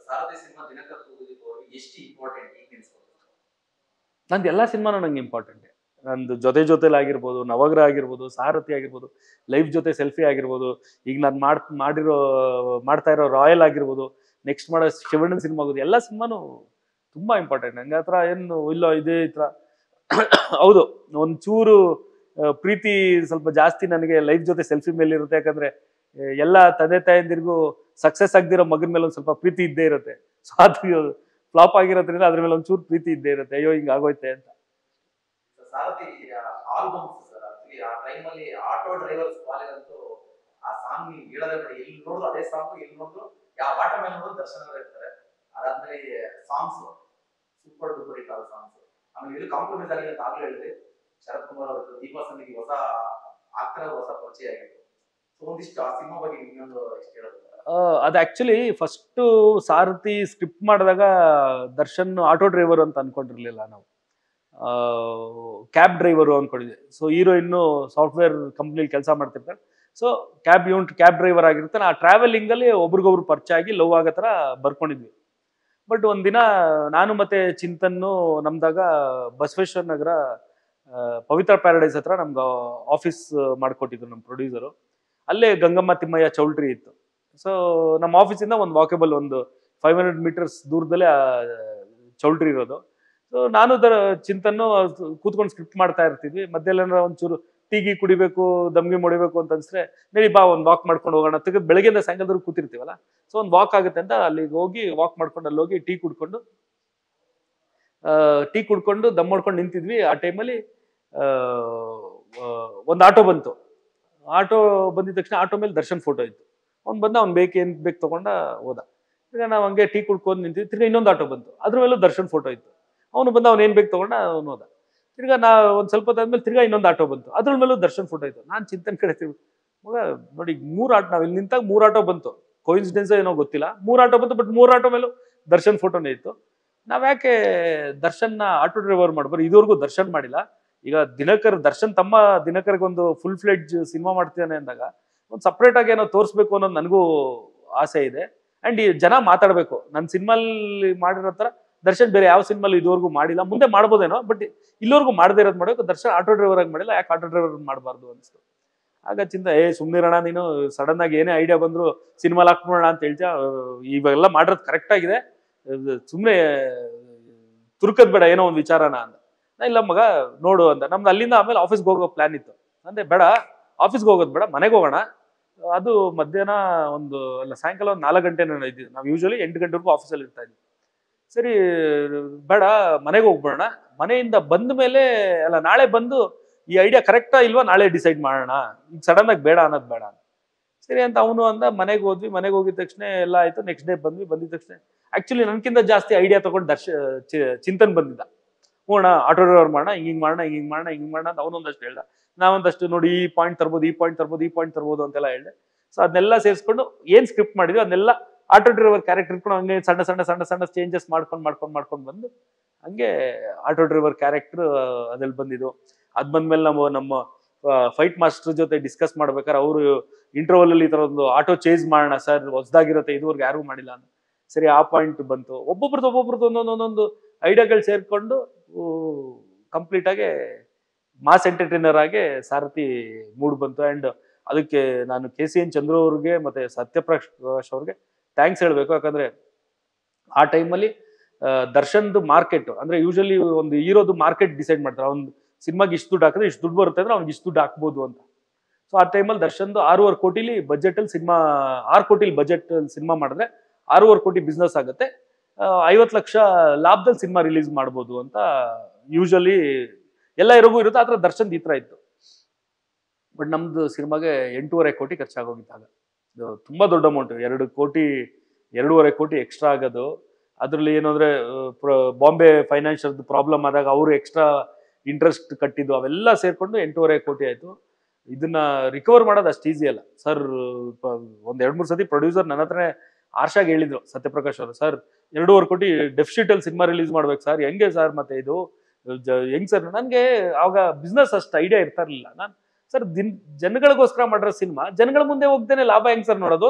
ಸಾರಥಿ cinema Dinakar Thoogudeep ಅವರಿಗೆ ಎಷ್ಟು important ಈಗ ನೆನ್ಸ್ಕೊಳ್ತಾರೆ? ನಂದು ಎಲ್ಲ ಸಿನಿಮಾನು ನಂಗೆ ಇಂಪಾರ್ಟೆಂಟ್. ನಂದು ಜೊತೆಲಿ ಆಗಿರ್ಬೋದು, ನವಗ್ರಹ ಆಗಿರ್ಬೋದು, ಸಾರಥಿ ಆಗಿರ್ಬೋದು, ಲೈಫ್ ಜೊತೆ ಸೆಲ್ಫಿ ಆಗಿರ್ಬೋದು, ಈಗ ನಾನು ಮಾಡ್ತಾ ಇರೋ ರಾಯಲ್ ಆಗಿರ್ಬೋದು, ನೆಕ್ಸ್ಟ್ ಮಾಡೋ ಶಿವಣ್ಣನ ಸಿನಿಮಾ ಆಗೋದು, ಎಲ್ಲ ಸಿನಿಮಾನು ತುಂಬಾ ಇಂಪಾರ್ಟೆಂಟ್ ನಂಗೆ. ಆ ಥರ ಏನು ಇಲ್ಲ ಇದೇ ಈ ಥರ ಹೌದು, ಒಂಚೂರು ಪ್ರೀತಿ ಸ್ವಲ್ಪ ಜಾಸ್ತಿ ನನಗೆ ಲೈಫ್ ಜೊತೆ ಸೆಲ್ಫಿ ಮೇಲೆ ಇರುತ್ತೆ. ಯಾಕಂದ್ರೆ ಎಲ್ಲ ತಂದೆ ತಾಯಂದಿರಿಗೂ ಸಕ್ಸಸ್ ಆಗದಿರೋ ಮಗನ ಮೇಲೆ ಒಂದು ಸ್ವಲ್ಪ ಪ್ರೀತಿ ಇದ್ದೇ ಇರುತ್ತೆ. ಸೊ ಅದು ಫ್ಲಾಪ್ ಆಗಿರೋದ್ರಿಂದ ಅದ್ರ ಮೇಲೆ ಒಂಚೂರು ಪ್ರೀತಿ ಇದ್ದೇ ಇರುತ್ತೆ, ಅಯ್ಯೋ ಹಿಂಗೆ ಆಗೋಯ್ತೆ ಅಂತ. ಸಾರಥಿ ಆಲ್ಬಮ್ಸ್ ಸರ್, ಆಕ್ಚುಲಿ ಆ ಟೈಮಲ್ಲಿ ಆಟೋ ಡ್ರೈವರ್ಸ್ ಕಾಲೇಜಂತೂ ಆ ಸಾಂಗ್ ಹೇಳೋದೇ ಬೇಡ, ಎಲ್ಲಿ ನೋಡಿದ್ರು ಅದೇ ಸಾಂಗ್, ಎಲ್ಲಿ ನೋಡಿದ್ರು ಯಾವ ಆಟೋ ಮೇಲೆ ನೋಡಿದ್ರು ದರ್ಶನ ಇರ್ತಾರೆ. ಅದಾದ್ಮೇಲೆ ಸಾಂಗ್ಸ್ ಸೂಪರ್ ಡೂಪರ್ ಹಿಟ್ ಆದ ಸಾಂಗ್ಸ್. ಆಮೇಲೆ ಇದು ಕಾಂಪ್ರಮೈಸ್ ಆಗಿದೆ ಅಂತ ಆಗ್ಲೂ ಹೇಳಿದೆ. ಶರತ್ ಕುಮಾರ್ ಅವರು ದೀಪಾ ಸನ್ನಿಗೆ ಹೊಸ ಆಕ್ಟರ್ ಹೊಸ ಪರಿಚಯ ಆಗಿತ್ತು. ಸೊ ಒಂದಿಷ್ಟು ಆ ಸಿನಿಮಾ ಬಗ್ಗೆ ಇನ್ನೊಂದು ಇಷ್ಟು ಹೇಳೋದು. ಅದು ಆಕ್ಚುಲಿ ಫಸ್ಟ್ ಸಾರಥಿ ಸ್ಕ್ರಿಪ್ಟ್ ಮಾಡಿದಾಗ ದರ್ಶನ್ ಆಟೋ ಡ್ರೈವರ್ ಅಂತ ಅನ್ಕೊಂಡಿರ್ಲಿಲ್ಲ ನಾವು, ಕ್ಯಾಬ್ ಡ್ರೈವರು ಅನ್ಕೊಂಡಿದ್ವಿ. ಸೊ ಹೀರೋಯಿನ್ನು ಸಾಫ್ಟ್ವೇರ್ ಕಂಪ್ನಿಲಿ ಕೆಲಸ ಮಾಡ್ತಿರ್ತಾರೆ. ಸೊ ಕ್ಯಾಬ್ ಡ್ರೈವರ್ ಆಗಿರ್ತಾನೆ. ಆ ಟ್ರಾವೆಲಿಂಗ್ ಅಲ್ಲಿ ಒಬ್ರಿಗೊಬ್ರು ಪರಿಚಯ ಆಗಿ ಲವ್ ಆಗೋ ಥರ ಬರ್ಕೊಂಡಿದ್ವಿ. ಬಟ್ ಒಂದಿನ ನಾನು ಮತ್ತೆ ಚಿಂತನ್ನು ನಮ್ದಾಗ ಬಸವೇಶ್ವರ ನಗರ ಪವಿತ್ರ ಪ್ಯಾರಡೈಸ್ ಹತ್ರ ನಮ್ಗೆ ಆಫೀಸ್ ಮಾಡಿಕೊಟ್ಟಿದ್ರು ನಮ್ಮ ಪ್ರೊಡ್ಯೂಸರು. ಅಲ್ಲೇ ಗಂಗಮ್ಮ ತಿಮ್ಮಯ್ಯ ಚೌಲ್ಟ್ರಿ ಇತ್ತು. ಸೊ ನಮ್ಮ ಆಫೀಸಿಂದ ಒಂದು ವಾಕೇಬಲ್ ಒಂದು 500 ಮೀಟರ್ಸ್ ದೂರದಲ್ಲೇ ಆ ಚೌಲ್ಟ್ರಿ ಇರೋದು. ಸೊ ನಾನು ಚಿಂತನ್ನು ಕೂತ್ಕೊಂಡು ಸ್ಕ್ರಿಪ್ಟ್ ಮಾಡ್ತಾ ಇರ್ತಿದ್ವಿ. ಮಧ್ಯಾಹ್ನ ಒಂಚೂರು ಟೀಗಿ ಕುಡಿಬೇಕು, ದಮ್ಗಿ ಹೊಡಿಬೇಕು ಅಂತ ಅನ್ಸ್ರೆ, ನಡಿ ಬಾ ಒಂದು ವಾಕ್ ಮಾಡ್ಕೊಂಡು ಹೋಗೋಣ. ಬೆಳಗ್ಗೆಯಿಂದ ಸಾಯಂಕಾಲದವರೆಗೂ ಕೂತಿರ್ತೀವಲ್ಲ, ಸೊ ಒಂದು ವಾಕ್ ಆಗುತ್ತೆ ಅಂತ ಅಲ್ಲಿಗೆ ಹೋಗಿ ವಾಕ್ ಮಾಡ್ಕೊಂಡು ಅಲ್ಲಿ ಹೋಗಿ ಟೀ ಕುಡ್ಕೊಂಡು ದಮ್ ಮಾಡ್ಕೊಂಡು ನಿಂತಿದ್ವಿ. ಆ ಟೈಮಲ್ಲಿ ಒಂದು ಆಟೋ ಬಂತು. ಆಟೋ ಬಂದಿದ ತಕ್ಷಣ ಆಟೋ ಮೇಲೆ ದರ್ಶನ್ ಫೋಟೋ ಇತ್ತು. ಅವ್ನು ಬಂದ, ಅವ್ನು ಏನ್ ಬೇಕು ತಗೊಂಡ ಹೋದ. ಈಗ ನಾವು ಹಂಗೆ ಟೀ ಕುಡ್ಕೊಂಡು ನಿಂತಿದ್ವಿ. ತಿರ್ಗಾ ಇನ್ನೊಂದು ಆಟೋ ಬಂತು, ಅದ್ರ ಮೇಲೂ ದರ್ಶನ್ ಫೋಟೋ ಇತ್ತು. ಅವನು ಬಂದ, ಅವ್ನು ಏನ್ ಬೇಕು ತಗೊಂಡ ಅವನು ಹೋದ. ತಿರ್ಗಾ ಒಂದು ಸ್ವಲ್ಪ ಹೊತ್ತಾದ್ಮೇಲೆ ತಿರ್ಗಾ ಇನ್ನೊಂದು ಆಟೋ ಬಂತು, ಅದ್ರ ಮೇಲೂ ದರ್ಶನ್ ಫೋಟೋ ಇತ್ತು. ನಾನು ಚಿಂತನ್ ಕಡೆ ಮಗ ನೋಡಿ, ನಾವು ಇಲ್ಲಿ ನಿಂತಾಗ 3 ಆಟೋ ಬಂತು. ಕೋಇನ್ಸಿಡೆನ್ಸ್ ಏನೋ ಗೊತ್ತಿಲ್ಲ, 3 ಆಟೋ ಬಂತು. ಬಟ್ 3 ಆಟೋ ಮೇಲೂ ದರ್ಶನ್ ಫೋಟೋನೇ ಇತ್ತು. ನಾವ್ ಯಾಕೆ ದರ್ಶನ್ನ ಆಟೋ ಡ್ರೈವರ್ ಮಾಡ್ಬಾರ್ದು? ಇದುವರೆಗೂ ದರ್ಶನ್ ಮಾಡಿಲ್ಲ. ಈಗ ದರ್ಶನ್ ತಮ್ಮ ದಿನಕರ್ಗೊಂದು ಫುಲ್ ಫ್ಲೆಡ್ಜ್ ಸಿನಿಮಾ ಮಾಡ್ತಿದ್ದಾನೆ ಅಂದಾಗ ಒಂದು ಸಪ್ರೇಟ್ ಆಗಿ ಏನೋ ತೋರಿಸ್ಬೇಕು ಅನ್ನೋದು ನನಗೂ ಆಸೆ ಇದೆ. ಅಂಡ್ ಈ ಜನ ಮಾತಾಡ್ಬೇಕು, ನನ್ನ ಸಿನಿಮಾಲಿ ಮಾಡಿರೋ ಥರ ದರ್ಶನ್ ಬೇರೆ ಯಾವ ಸಿನಿಮಾಲಿ ಇದುವರೆಗೂ ಮಾಡಿಲ್ಲ. ಮುಂದೆ ಮಾಡ್ಬೋದೇನೋ, ಬಟ್ ಇಲ್ಲಿವರೆಗೂ ಮಾಡದೇ ಇರೋದು ಮಾಡಬೇಕು. ದರ್ಶನ್ ಆಟೋ ಡ್ರೈವರ್ ಆಗಿ ಮಾಡಿಲ್ಲ, ಯಾಕೆ ಆಟೋ ಡ್ರೈವರ್ ಮಾಡಬಾರ್ದು ಅನಿಸ್ತು. ಆಗ ಸುಮ್ಮನಿರೋಣ ನೀನು, ಸಡನ್ ಆಗಿ ಏನೇ ಐಡಿಯಾ ಬಂದ್ರು ಸಿನಿಮಾಲ್ ಹಾಕ್ಬಿಡೋಣ ಅಂತ ಹೇಳ್ತೀಯ. ಇವೆಲ್ಲ ಮಾಡಿರೋದು ಕರೆಕ್ಟ್ ಆಗಿದೆ, ಸುಮ್ಮನೆ ತುರ್ಕದ್ ಬೇಡ ಏನೋ ಒಂದು ವಿಚಾರನ ಅಂದ. ಇಲ್ಲ ಮಗ ನೋಡು ಅಂತ. ನಮ್ದು ಅಲ್ಲಿಂದ ಆಮೇಲೆ ಆಫೀಸ್ಗೆ ಹೋಗೋ ಪ್ಲಾನ್ ಇತ್ತು. ಅಂದ್ರೆ ಬೇಡ, ಆಫೀಸ್ಗೆ ಹೋಗೋದು ಬೇಡ, ಮನೆಗೆ ಹೋಗೋಣ. ಅದು ಮಧ್ಯಾಹ್ನ ಸಾಯಂಕಾಲ ಒಂದು 4 ಗಂಟೆ ಇದ್ದೀವಿ. ನಾವು ಯೂಶಲಿ 8 ಗಂಟೆವರೆಗೂ ಆಫೀಸಲ್ಲಿ ಇರ್ತಾ ಇದ್ವಿ. ಸರಿ ಬೇಡ, ಮನೆಗೆ ಹೋಗ್ಬಿಡೋಣ. ಮನೆಯಿಂದ ಬಂದ ಮೇಲೆ ನಾಳೆ ಬಂದು ಈ ಐಡಿಯಾ ಕರೆಕ್ಟಾ ಇಲ್ವಾ ನಾಳೆ ಡಿಸೈಡ್ ಮಾಡೋಣ, ಈಗ ಸಡನ್ ಆಗಿ ಬೇಡ ಅನ್ನೋದು ಬೇಡ. ಸರಿ ಅಂತ ಅವನು ಅಂದ. ಮನೆಗೆ ಹೋದ್ವಿ. ಮನೆಗೆ ಹೋಗಿದ ತಕ್ಷಣ ಎಲ್ಲ ಆಯ್ತು. ನೆಕ್ಸ್ಟ್ ಡೇ ಬಂದಿದ ತಕ್ಷಣ ಆಕ್ಚುಲಿ ನನ್ಕಿಂತ ಜಾಸ್ತಿ ಐಡಿಯಾ ತಗೊಂಡು ಚಿಂತನ್ ಬಂದಿದ್ದ. ಹೋಗೋಣ ಆಟೋ ಡ್ರೈವರ್ ಮಾಡೋಣ, ಹಿಂಗ್ ಮಾಡೋಣ ಅಂತ ಅವನೊಂದಷ್ಟು ಹೇಳ್ದ. ನಾವೊಂದಷ್ಟು ನೋಡಿ ಈ ಪಾಯಿಂಟ್ ತರ್ಬೋದು ಅಂತೆಲ್ಲ ಹೇಳ್ದೆ. ಸೊ ಅದನ್ನೆಲ್ಲ ಸೇರಿಸ್ಕೊಂಡು ಏನ್ ಸ್ಕ್ರಿಪ್ಟ್ ಮಾಡಿದ್ವಿ ಅದನ್ನೆಲ್ಲ ಆಟೋ ಡ್ರೈವರ್ ಕ್ಯಾರೆಕ್ಟರ್ ಇಟ್ಕೊಂಡು ಹಂಗೆ ಸಣ್ಣ ಚೇಂಜಸ್ ಮಾಡ್ಕೊಂಡು ಬಂದು ಹಂಗೆ ಆಟೋ ಡ್ರೈವರ್ ಕ್ಯಾರೆಕ್ಟರ್ ಅದ್ರಲ್ಲಿ ಬಂದಿದ್ದು. ಅದ್ ಬಂದ್ಮೇಲೆ ನಮ್ಮ ಫೈಟ್ ಮಾಸ್ಟರ್ ಜೊತೆ ಡಿಸ್ಕಸ್ ಮಾಡ್ಬೇಕಾದ್ರೆ ಅವರು ಇಂಟರ್ವಲ್ ಅಲ್ಲಿ ಈ ತರ ಒಂದು ಆಟೋ ಚೇಂಜ್ ಮಾಡೋಣ ಸರ್, ಹೊಸದಾಗಿರುತ್ತೆ, ಇದುವರೆಗೂ ಯಾರಿಗೂ ಮಾಡಿಲ್ಲ ಅಂತ. ಸರಿ, ಆ ಪಾಯಿಂಟ್ ಬಂತು. ಒಬ್ಬೊಬ್ರದ್ದು ಒಂದೊಂದು ಐಡಿಯಾಗಳು ಸೇರ್ಕೊಂಡು ಕಂಪ್ಲೀಟ್ ಆಗಿ ಮಾಸ್ ಎಂಟರ್ಟೈನರ್ ಆಗಿ ಸಾರಥಿ ಮೂಡ್ ಬಂತು. ಅಂಡ್ ಅದಕ್ಕೆ ನಾನು KCN ಚಂದ್ರು ಅವ್ರಿಗೆ ಮತ್ತೆ ಸತ್ಯಪ್ರಕಾಶ್ ಅವ್ರಿಗೆ ಥ್ಯಾಂಕ್ಸ್ ಹೇಳ್ಬೇಕು. ಯಾಕಂದ್ರೆ ಆ ಟೈಮಲ್ಲಿ ದರ್ಶನ್ದು ಮಾರ್ಕೆಟ್ ಅಂದ್ರೆ ಯೂಶಲಿ ಒಂದು ಹೀರೋದು ಮಾರ್ಕೆಟ್ ಡಿಸೈಡ್ ಮಾಡ್ತಾರೆ. ಅವ್ನು ಸಿನಿಮಾಗೆ ಇಷ್ಟು ದುಡ್ಡು ಹಾಕಿದ್ರೆ ಇಷ್ಟು ದುಡ್ಡು ಬರುತ್ತೆ ಅಂದ್ರೆ ಅವ್ನಿಗೆ ಇಷ್ಟು ದುಡ್ಡು ಹಾಕ್ಬೋದು ಅಂತ. ಸೊ ಆ ಟೈಮಲ್ಲಿ ದರ್ಶನ್ದು 6.5 ಕೋಟಿಲಿ ಬಜೆಟಲ್ಲಿ ಸಿನಿಮಾ, 6 ಕೋಟಿಲಿ ಬಜೆಟ್ ಸಿನಿಮಾ ಮಾಡಿದ್ರೆ 6.5 ಕೋಟಿ ಬಿಸ್ನೆಸ್ ಆಗುತ್ತೆ, 50 ಲಕ್ಷ ಲಾಭದಲ್ಲಿ ಸಿನಿಮಾ ರಿಲೀಸ್ ಮಾಡ್ಬೋದು ಅಂತ ಯೂಶಲಿ ಎಲ್ಲ ಇರೋಗೂ ಇರುತ್ತೆ. ಆತರ ದರ್ಶನ್ ಈ ತರ ಇತ್ತು. ಬಟ್ ನಮ್ದು ಸಿನಿಮಾಗೆ 8.5 ಕೋಟಿ ಖರ್ಚಾಗೋಗಿದ್ದಾಗ, ತುಂಬಾ ದೊಡ್ಡ ಅಮೌಂಟ್. 2.5 ಕೋಟಿ ಎಕ್ಸ್ಟ್ರಾ ಆಗೋದು. ಅದ್ರಲ್ಲಿ ಏನು ಅಂದ್ರೆ ಬಾಂಬೆ ಫೈನಾನ್ಷಿಯಲ್ ಪ್ರಾಬ್ಲಮ್ ಆದಾಗ ಅವರು ಎಕ್ಸ್ಟ್ರಾ ಇಂಟ್ರೆಸ್ಟ್ ಕಟ್ಟಿದ್ದು, ಅವೆಲ್ಲ ಸೇರ್ಕೊಂಡು 8.5 ಕೋಟಿ ಆಯ್ತು. ಇದನ್ನ ರಿಕವರ್ ಮಾಡೋದು ಅಷ್ಟು ಈಸಿ ಅಲ್ಲ ಸರ್. ಒಂದ್ 2-3 ಸತಿ ಪ್ರೊಡ್ಯೂಸರ್ ನನ್ನ ಹತ್ರನೇ ಆರ್ಷಾಗಿ ಹೇಳಿದ್ರು, ಸತ್ಯಪ್ರಕಾಶ್ ಅವರು, ಸರ್ 2.5 ಕೋಟಿ ಡೆಫಿಸಿಟ್ ಅಲ್ಲಿ ಸಿನಿಮಾ ರಿಲೀಸ್ ಮಾಡ್ಬೇಕು ಸರ್, ಹೆಂಗೆ ಸರ್ ಮತ್ತೆ ಇದು ಹೆಂಗ್ ಸರ್? ನನ್ಗೆ ಆವಾಗ ಬಿಸ್ನೆಸ್ ಅಷ್ಟು ಐಡಿಯಾ ಇರ್ತಾ ಇರ್ಲಿಲ್ಲ. ನಾನು ಸರ್ ಜನಗಳಿಗೋಸ್ಕರ ಮಾಡಿರೋ ಸಿನಿಮಾ ಜನಗಳ ಮುಂದೆ ಹೋಗ್ದೇನೆ ಲಾಭ ಹೆಂಗ್ ಸರ್ ನೋಡೋದು?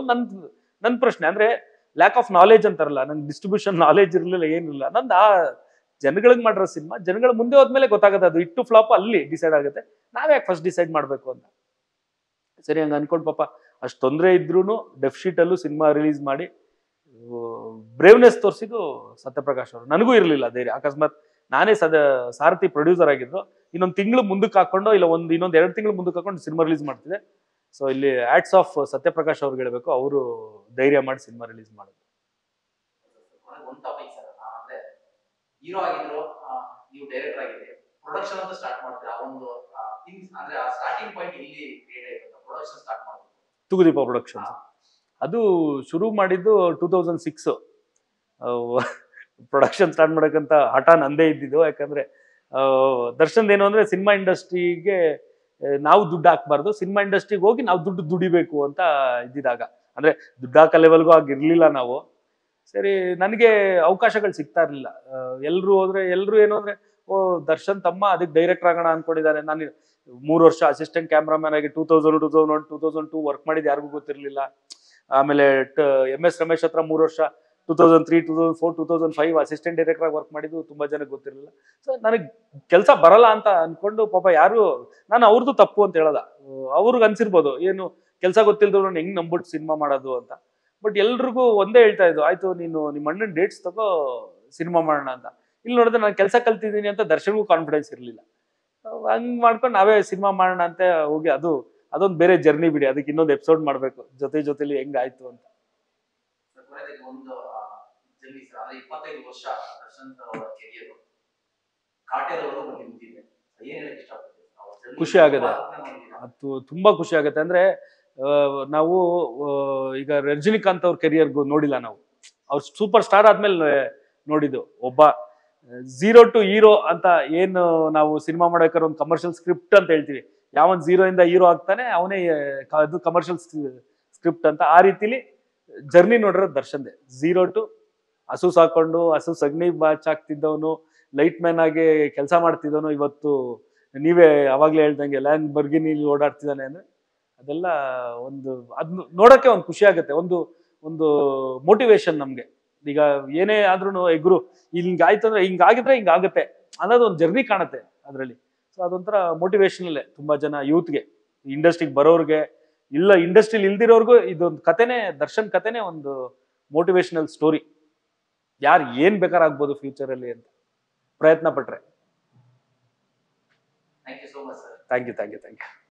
ನನ್ ಪ್ರಶ್ನೆ. ಅಂದ್ರೆ ಲ್ಯಾಕ್ ಆಫ್ ನಾಲೆಜ್ ಅಂತಾರಲ್ಲ, ನಂಗೆ ಡಿಸ್ಟ್ರಿಬ್ಯೂಷನ್ ನಾಲೆಜ್ ಇರಲಿಲ್ಲ, ಏನಿಲ್ಲ. ನಂದು ಆ ಜನಗಳಿಗೆ ಮಾಡಿರೋ ಸಿನಿಮಾ ಜನಗಳ ಮುಂದೆ ಹೋದ್ಮೇಲೆ ಗೊತ್ತಾಗುತ್ತೆ ಅದು ಇಟ್ಟು ಫ್ಲಾಪ್ ಅಲ್ಲಿ ಡಿಸೈಡ್ ಆಗುತ್ತೆ. ನಾವೇ ಯಾಕೆ ಫಸ್ಟ್ ಡಿಸೈಡ್ ಮಾಡಬೇಕು ಅಂತ. ಸರಿ ಹಂಗೆ ಅನ್ಕೊಂಡು ಪಾಪ ಅಷ್ಟು ತೊಂದರೆ ಇದ್ರೂ ಡೆಫ್ ಶೀಟಲ್ಲೂ ಸಿನಿಮಾ ರಿಲೀಸ್ ಮಾಡಿ ಬ್ರೇವ್ನೆಸ್ ತೋರಿಸಿದ್ದು ಸತ್ಯಪ್ರಕಾಶ್ ಅವರು. ನನಗೂ ಇರಲಿಲ್ಲ ಧೈರ್ಯ. ಅಕಸ್ಮಾತ್ ನಾನೇ ಸಾರಥಿ ಪ್ರೊಡ್ಯೂಸರ್ ಆಗಿದ್ದು ಇನ್ನೊಂದು ತಿಂಗಳು ಮುಂದಕ್ಕೆ ಹಾಕೊಂಡು, ಇಲ್ಲ ಇನ್ನೊಂದು 2 ತಿಂಗಳು ಮುಂದಕ್ಕೆ ಹಾಕೊಂಡು ಸಿನಿಮಾ ರಿಲೀಸ್ ಮಾಡ್ತಿದ್ದೆ. ಸೊ ಇಲ್ಲಿ ಆಟ್ಸ್ ಆಫ್ ಸತ್ಯಪ್ರಕಾಶ್ ಅವ್ರಿಗೆ ಹೇಳಬೇಕು, ಅವರು ಧೈರ್ಯ ಮಾಡಿ ಸಿನಿಮಾ ರಿಲೀಸ್ ಮಾಡಿದ್ರು. ಒಂದು ಟಾಪಿಕ್ ಸರ್, ಅಂದ್ರೆ ಹೀರೋ ಆಗಿದ್ರು, ನೀವು ಡೈರೆಕ್ಟರ್ ಆಗಿದ್ರಿ, ಪ್ರೊಡಕ್ಷನ್ ಅಂತ ಸ್ಟಾರ್ಟ್ ಮಾಡ್ತೀರಾ. ಆ ಒಂದು ಥಿಂಗ್ಸ್ ಅಂದ್ರೆ ಆ ಸ್ಟಾರ್ಟಿಂಗ್ ಪಾಯಿಂಟ್ ಇಲ್ಲಿ ಕ್ರಿಯೇಟ್ ಆಯ್ತು, ಪ್ರೊಡಕ್ಷನ್ ಸ್ಟಾರ್ಟ್ ಮಾಡೋದು. ತೂಗುದೀಪ ಪ್ರೊಡಕ್ಷನ್ಸ್ ಅದು ಶುರು ಮಾಡಿದ್ದು 2006. ಪ್ರೊಡಕ್ಷನ್ ಸ್ಟಾರ್ಟ್ ಮಾಡೋಕ್ಕಂತ ಹಠ ನಂದೇ ಇದ್ದಿದ್ದು. ಯಾಕಂದ್ರೆ ದರ್ಶನ್ ಏನು ಅಂದ್ರೆ ಸಿನಿಮಾ ಇಂಡಸ್ಟ್ರಿಗೆ ನಾವು ದುಡ್ಡು ಹಾಕ್ಬಾರ್ದು, ಸಿನಿಮಾ ಇಂಡಸ್ಟ್ರಿಗೆ ಹೋಗಿ ನಾವು ದುಡ್ಡು ದುಡಿಬೇಕು ಅಂತ ಇದ್ದಿದಾಗ, ಅಂದ್ರೆ ದುಡ್ಡು ಹಾಕೋ ಲೆವೆಲ್ಗೂ ಆಗಿರ್ಲಿಲ್ಲ ನಾವು. ಸರಿ, ನನಗೆ ಅವಕಾಶಗಳು ಸಿಗ್ತಾ ಇರಲಿಲ್ಲ. ಎಲ್ಲರೂ ಹೋದ್ರೆ ಎಲ್ಲರೂ ಏನು ಅಂದ್ರೆ, ಓ ದರ್ಶನ್ ತಮ್ಮ ಅದಕ್ಕೆ ಡೈರೆಕ್ಟರ್ ಆಗೋಣ ಅನ್ಕೊಂಡಿದ್ದಾರೆ. ನಾನು 3 ವರ್ಷ ಅಸಿಸ್ಟೆಂಟ್ ಕ್ಯಾಮ್ರಾಮನ್ ಆಗಿ 2000, 2001, 2002 ವರ್ಕ್ ಮಾಡಿದ್ದು ಯಾರಿಗೂ ಗೊತ್ತಿರಲಿಲ್ಲ. ಆಮೇಲೆ MS ರಮೇಶ್ ಹತ್ರ 3 ವರ್ಷ 2003, 2004, 2005 ಅಸಿಸ್ಟೆಂಟ್ ಡೈರೆಕ್ಟರ್ ಆಗಿ ವರ್ಕ್ ಮಾಡಿದ್ದು ತುಂಬಾ ಜನಕ್ಕೆ ಗೊತ್ತಿರಲಿಲ್ಲ. ಸೊ ನನಗೆ ಕೆಲಸ ಬರಲ್ಲ ಅಂತ ಅನ್ಕೊಂಡು ಪಾಪ ಯಾರು, ನಾನು ಅವ್ರದ್ದು ತಪ್ಪು ಅಂತ ಹೇಳೋದ, ಅವ್ರಿಗೆ ಅನ್ಸಿರ್ಬೋದು ಏನು ಕೆಲಸ ಗೊತ್ತಿಲ್ದವ್ರು ಹೆಂಗ್ ನಂಬಿಟ್ಟು ಸಿನಿಮಾ ಮಾಡೋದು ಅಂತ. ಬಟ್ ಎಲ್ರಿಗೂ ಒಂದೇ ಹೇಳ್ತಾ ಇದ್ದು, ಆಯ್ತು ನೀನು ನಿಮ್ಮ ಅಣ್ಣನ ಡೇಟ್ಸ್ ತಗೋ ಸಿನಿಮಾ ಮಾಡೋಣ ಅಂತ. ಇಲ್ಲಿ ನೋಡಿದ್ರೆ ನಾನು ಕೆಲಸ ಕಲ್ತಿದ್ದೀನಿ ಅಂತ ದರ್ಶನ್ಗೂ ಕಾನ್ಫಿಡೆನ್ಸ್ ಇರಲಿಲ್ಲ. ಹಂಗ್ ಮಾಡ್ಕೊಂಡು ನಾವೇ ಸಿನಿಮಾ ಮಾಡೋಣ ಅಂತ ಹೋಗಿ, ಅದೊಂದು ಬೇರೆ ಜರ್ನಿ ಬಿಡಿ, ಅದಕ್ಕೆ ಇನ್ನೊಂದು ಎಪಿಸೋಡ್ ಮಾಡ್ಬೇಕು ಜೊತೆಲಿ ಹೆಂಗಾಯ್ತು ಅಂತ. ಒಂದು ಜರ್ನಿ ಸರ್, ಅಂದ್ರೆ 25 ವರ್ಷ ದರ್ಶನ್ ಅವರ ಕೆರಿಯರ್ ಕಾಟೇರವರೆಗೂ ಬಂದಿದೆ. ಏನ್ ಹೇಳಕ್ ಇಷ್ಟಪಡ್ತೀವಿ? ಖುಷಿ ಆಗದೆ, ಅದು ತುಂಬಾ ಖುಷಿ ಆಗುತ್ತೆ. ಅಂದ್ರೆ ನಾವು ಈಗ ರಜನಿಕಾಂತ್ ಅವ್ರ ಕೆರಿಯರ್ಗೂ ನೋಡಿಲ್ಲ ನಾವು, ಅವ್ರು ಸೂಪರ್ ಸ್ಟಾರ್ ಆದ್ಮೇಲೆ ನೋಡಿದ್ದು. ಒಬ್ಬ 0 to ಹೀರೋ ಅಂತ ಏನು ನಾವು ಸಿನಿಮಾ ಮಾಡೋಕೆ ಒಂದು ಕಮರ್ಷಿಯಲ್ ಸ್ಕ್ರಿಪ್ಟ್ ಅಂತ ಹೇಳ್ತೀವಿ, ಯಾವನ್ 0 ಇಂದ ಹೀರೋ ಆಗ್ತಾನೆ ಅವನೇ ಅದು ಕಮರ್ಷಿಯಲ್ ಸ್ಕ್ರಿಪ್ಟ್ ಅಂತ. ಆ ರೀತಿಲಿ ಜರ್ನಿ ನೋಡಿರೋದು ದರ್ಶನ್ದೆ. 0 to ಹಸು ಸಾಕೊಂಡು ಹಸು ಸಗಣಿ ಬಾಚಾಕ್ತಿದ್ದವನು, ಲೈಟ್ ಮ್ಯಾನ್ ಆಗಿ ಕೆಲಸ ಮಾಡ್ತಿದ್ದವನು, ಇವತ್ತು ನೀವೇ ಅವಾಗ್ಲೇ ಹೇಳ್ದಂಗೆ ಲ್ಯಾಂಬರ್ಗಿನಿ ಓಡಾಡ್ತಿದ್ದಾನೆ ಅಂದ್ರೆ ಅದೆಲ್ಲ ಒಂದು, ಅದ್ ನೋಡಕ್ಕೆ ಒಂದು ಖುಷಿ ಆಗುತ್ತೆ, ಒಂದು ಮೋಟಿವೇಶನ್ ನಮ್ಗೆ. ಈಗ ಏನೇ ಆದ್ರೂ ಎಗ್ರು ಹಿಂಗಾಯ್ತು ಅಂದ್ರೆ ಹಿಂಗಾಗಿದ್ರೆ ಹಿಂಗಾಗುತ್ತೆ ಅನ್ನೋದು ಒಂದು ಜರ್ನಿ ಕಾಣುತ್ತೆ ಅದರಲ್ಲಿ. ಸೊ ಅದೊಂಥರ ಮೋಟಿವೇಶನಲ್ಲೇ ತುಂಬಾ ಜನ ಯೂತ್ಗೆ, ಇಂಡಸ್ಟ್ರಿಗೆ ಬರೋರ್ಗೆ, ಇಲ್ಲ ಇಂಡಸ್ಟ್ರಿಲಿ ಇಲ್ದಿರೋರ್ಗು ಇದೊಂದು ಕತೆನೇ, ದರ್ಶನ್ ಕತೆನೇ ಒಂದು ಮೋಟಿವೇಶನಲ್ ಸ್ಟೋರಿ. ಯಾರು ಏನ್ ಬೇಕಾರಾಗ್ಬೋದು ಫ್ಯೂಚರ್ ಅಲ್ಲಿ ಅಂತ ಪ್ರಯತ್ನ ಪಟ್ರೆ. Thank you so much sir. Thank you.